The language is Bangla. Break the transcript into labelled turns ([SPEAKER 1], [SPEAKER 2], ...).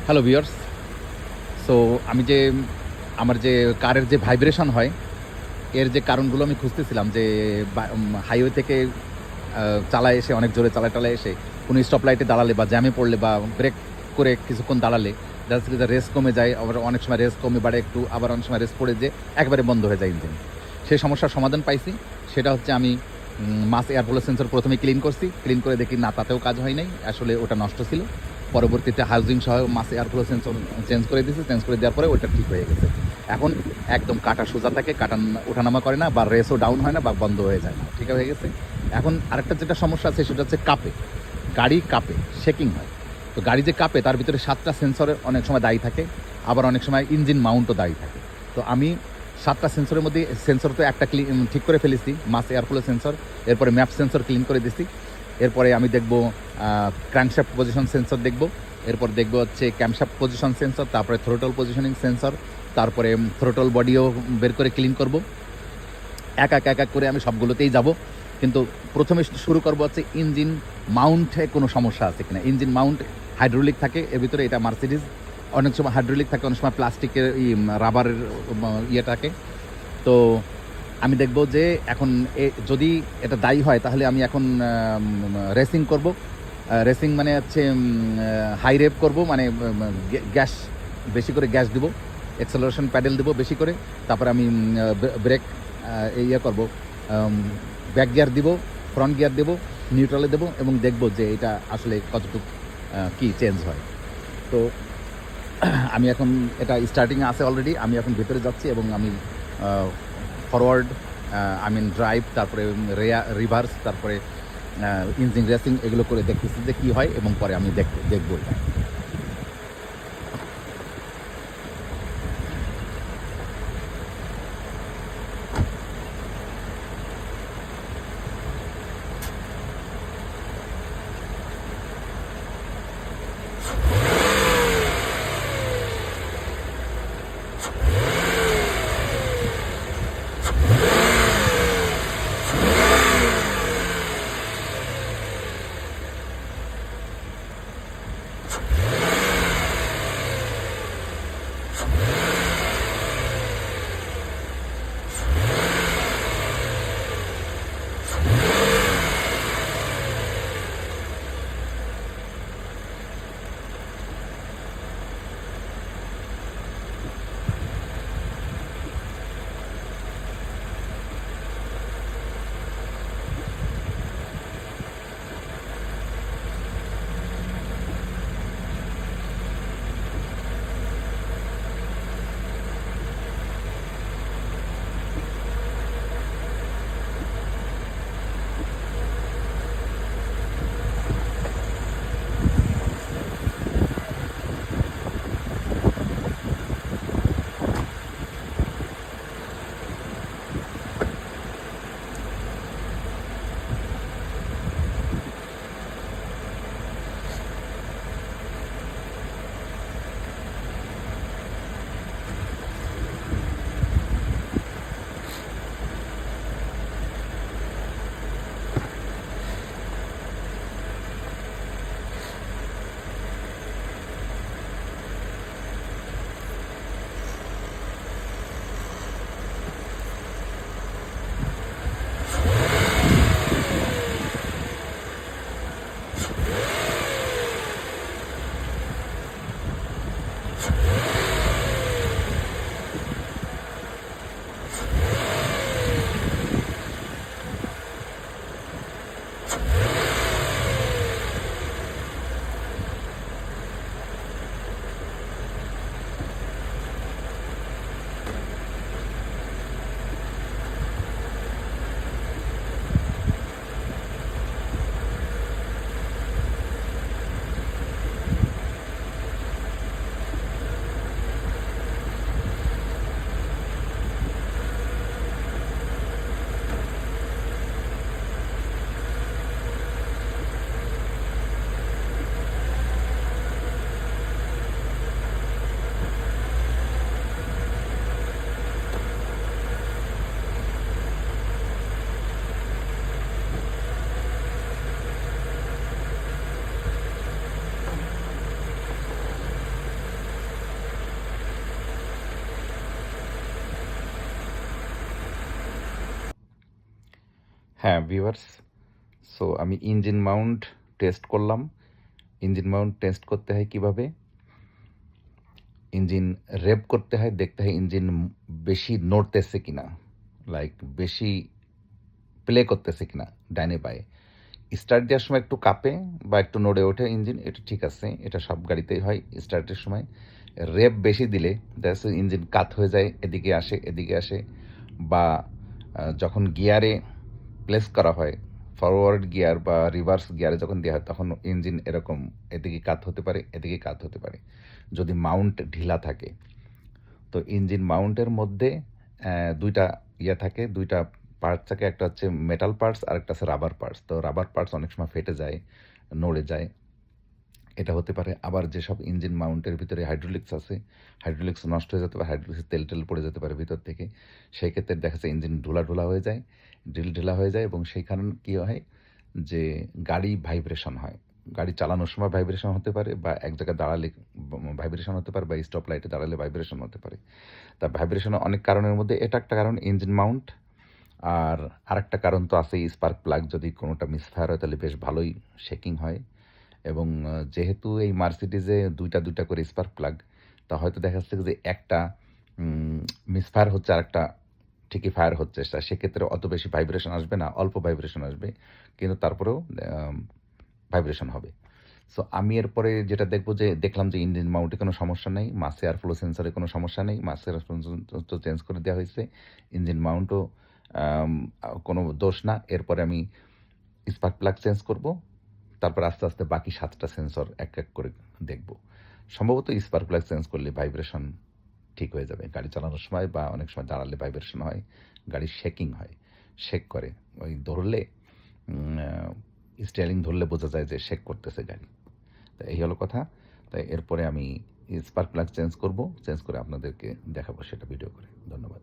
[SPEAKER 1] Hello viewers. সো আমি যে আমার যে কারের যে ভাইব্রেশন হয়, এর যে কারণগুলো আমি খুঁজতেছিলাম যে হাইওয়ে থেকে চালায় এসে অনেক জোরে চালায় এসে কোনো স্টপ লাইটে দাঁড়ালে বা জ্যামে পড়লে বা ব্রেক করে কিছুক্ষণ দাঁড়ালে দেখা যাচ্ছে যে রেস কমে যায়, আবার অনেক সময় রেস কমে বাড়ে একটু, আবার অনেক সময় রেস পড়ে যে একবারে বন্ধ হয়ে যায় ইঞ্জিন। সেই সমস্যার সমাধান পাইছি। সেটা হচ্ছে আমি মাস এয়ার ফ্লো সেন্সর প্রথমে ক্লিন করছি। ক্লিন করে দেখি না, তাতেও কাজ হয় নাই, আসলে ওটা নষ্ট ছিল। পরবর্তীতে হাউজিং সহ মাস এয়ার ফ্লো সেন্সর চেঞ্জ করে দিয়েছি। চেঞ্জ করে দেওয়ার পরে ওটা ঠিক হয়ে গেছে। এখন একদম কাটা সোজা থাকে, কাটা ওঠানামা করে না, বা রেসও ডাউন হয় না বা বন্ধ হয়ে যায় না, ঠিক হয়ে গেছে। এখন আরেকটা যেটা সমস্যা আছে সেটা হচ্ছে কাঁপে, গাড়ি কাঁপে, শেকিং হয়। তো গাড়ি যে কাঁপে তার ভিতরে 7টা সেন্সরের অনেক সময় দায়ী থাকে, আবার অনেক সময় ইঞ্জিন মাউন্টও দায়ী থাকে। তো আমি 7টা সেন্সরের মধ্যে সেন্সর তো একটা ঠিক করে ফেলেছি, মাস এয়ারফ্লো সেন্সর। এরপরে ম্যাপ সেন্সর ক্লিন করে দিছি। এরপরে আমি দেখব ক্র্যাঙ্কশ্যাফট পজিশন সেন্সর দেখব। এরপর দেখব হচ্ছে ক্যামশ্যাফট পজিশন সেন্সর, তারপরে থ্রোটল পজিশনিং সেন্সর, তারপরে থ্রোটল বডিও বের করে ক্লিন করব। এক এক করে আমি সবগুলোতেই যাব। কিন্তু প্রথমে শুরু করবো হচ্ছে ইঞ্জিন মাউন্টে কোনো সমস্যা আছে কিনা। ইঞ্জিন মাউন্ট হাইড্রোলিক থাকে এর ভিতরে, এটা মার্সিডিজ। অনেক সময় হাইড্রোলিক থাকে, অনেক সময় প্লাস্টিকের রাবারের ইয়ে থাকে। তো আমি দেখব যে এখন যদি এটা দায়ী হয় তাহলে আমি এখন রেসিং করব। রেসিং মানে হচ্ছে হাই রেপ করব, মানে গ্যাস বেশি করে গ্যাস দিব, অ্যাক্সেলারেশন প্যাডেল দেবো বেশি করে। তারপরে আমি ব্রেক ইয়ে করব, ব্যাক গিয়ার দিব, ফ্রন্ট গিয়ার দেবো, নিউট্রালে দেবো, এবং দেখব যে এটা আসলে কতটুকু কি চেঞ্জ হয়। তো আমি এখন এটা স্টার্টিংয়ে আছে অলরেডি। আমি এখন ভেতরে যাচ্ছি এবং আমি ফরওয়ার্ড, ড্রাইভ, তারপরে রিভার্স, তারপরে ইঞ্জিন রেসিং, এগুলো করে দেখতেছি যে কী হয়, এবং পরে আমি দেখবো এটা। হ্যাঁ ভিউয়ার্স, সো আমি ইঞ্জিন মাউন্ট টেস্ট করলাম। ইঞ্জিন মাউন্ট টেস্ট করতে হয় কিভাবে? ইঞ্জিন রেভ করতে হয়, দেখতে হয় ইঞ্জিন বেশি নড়তেছে কিনা, লাইক বেশি প্লে করতেছে কিনা ডাইনে বাঁয়ে। স্টার্ট দেওয়ার সময় একটু কাঁপে বা একটু নড়ে ওঠে ইঞ্জিন, এটা ঠিক আছে, এটা সব গাড়িতেই হয় স্টার্টের সময়। রেভ বেশি দিলে দেখা যাচ্ছে ইঞ্জিন কাত হয়ে যায়, এদিকে আসে এদিকে আসে, বা যখন গিয়ারে প্লেস করা হয়, ফরওয়ার্ড গিয়ার বা রিভার্স গিয়ারে যখন দেওয়া হয় তখন ইঞ্জিন এরকম এদিকে কাত হতে পারে, এদিকে কাত হতে পারে যদি মাউন্ট ঢিলা থাকে। তো ইঞ্জিন মাউন্টের মধ্যে দুইটা থাকে, দুইটা পার্টস থাকে, একটা হচ্ছে মেটাল পার্টস আর একটা হচ্ছে রাবার পার্টস। তো রাবার পার্টস অনেক সময় ফেটে যায়, নড়ে যায়, এটা হতে পারে। আবার যেসব ইঞ্জিন মাউন্টের ভিতরে হাইড্রোলিক্স আছে, হাইড্রোলিক্স নষ্ট হয়ে যেতে পারে, হাইড্রোলিক্সের তেল টেল পড়ে যেতে পারে ভিতর থেকে, সেই ক্ষেত্রে দেখা যাচ্ছে ইঞ্জিন ঢোলা হয়ে যায়, ঢিলা হয়ে যায়, এবং সেইখানে কী হয় যে গাড়ি ভাইব্রেশন হয়। গাড়ি চালানোর সময় ভাইব্রেশন হতে পারে, বা এক জায়গায় দাঁড়ালে ভাইব্রেশন হতে পারে, বা স্টপ লাইটে দাঁড়ালে ভাইব্রেশন হতে পারে। তা ভাইব্রেশনের অনেক কারণের মধ্যে এটা একটা কারণ, ইঞ্জিন মাউন্ট। আর আরেকটা কারণ তো আছেই, স্পার্ক প্লাগ যদি কোনোটা মিসফায়ার হয় তাহলে বেশ ভালোই শেকিং হয়। এবং যেহেতু এই মার্সিডিজে দুইটা করে স্পার্ক প্লাগ, তা হয়তো দেখা যাচ্ছে যে একটা মিসফায়ার হচ্ছে, আরেকটা ঠিকই ফায়ার হচ্ছে, সেক্ষেত্রে অত বেশি ভাইব্রেশন আসবে না, অল্প ভাইব্রেশন আসবে, কিন্তু তারপরেও ভাইব্রেশন হবে। সো আমি এরপরে যেটা দেখব, যে দেখলাম যে ইঞ্জিন মাউন্টে কোনো সমস্যা নেই, মাস এয়ার ফ্লো সেন্সরে কোনো সমস্যা নেই, মাস এয়ার ফ্লো তো চেঞ্জ করে দেওয়া হয়েছে, ইঞ্জিন মাউন্টও কোনো দোষ না। এরপরে আমি স্পার্ক প্লাগ চেঞ্জ করব, তারপর আস্তে আস্তে বাকি 7টা সেন্সর এক করে দেখব। সম্ভবত স্পার্ক প্লাগ চেঞ্জ করলে ভাইব্রেশন ঠিক হয়ে যাবে। গাড়ি চালানোর সময় বা অনেক সময় দাঁড়ালে ভাইব্রেশন হয়, গাড়ির শেকিং হয়, শেক করে। ওই ধরলে স্টিয়ারিং ধরলে বোঝা যায় যে শেক করতেছে গাড়ি। তো এই হলো কথা। তাই এরপরে আমি স্পার্ক প্লাগ চেঞ্জ করব, চেঞ্জ করে আপনাদেরকে দেখাবো সেটা ভিডিও করে। ধন্যবাদ।